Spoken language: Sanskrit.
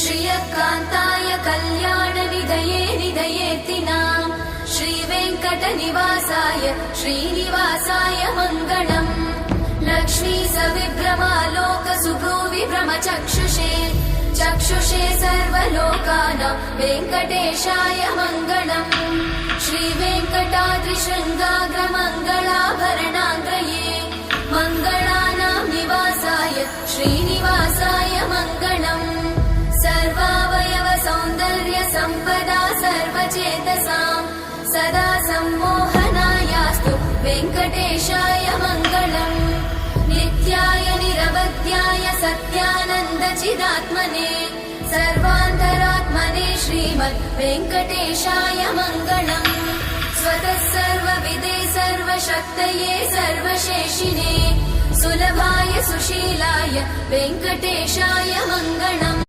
श्रियकान्ताय कल्याणनिधये निधयेऽर्तिनाम् श्रीवेङ्कटनिवासाय श्रीनिवासाय मङ्गलम् लक्ष्मी सविभ्रमालोकसुभ्रूविभ्रमचक्षुषे चक्षुषे सर्वलोकानां वेङ्कटेशाय मङ्गलम् श्रीवेङ्कटाद्रिशृङ्गाग्रमङ्गलाभरणाङ्ग्रये मङ्गलानां निवासाय श्रीनिवासाय मङ्गलम् सर्वावयव सौन्दर्य सम्पदा सर्वचेतसां सदा सम्मोहनायास्तु वेङ्कटेशाय मङ्गलम् नित्याय निरवध्याय सत्यानन्दचिदात्मने सर्वान्तरात्मने श्रीमद् वेङ्कटेशाय मङ्गलम् स्वतः सर्वविदे सर्वशक्तये सर्वशेषिने सुलभाय सुशीलाय वेङ्कटेशाय मङ्गलम्।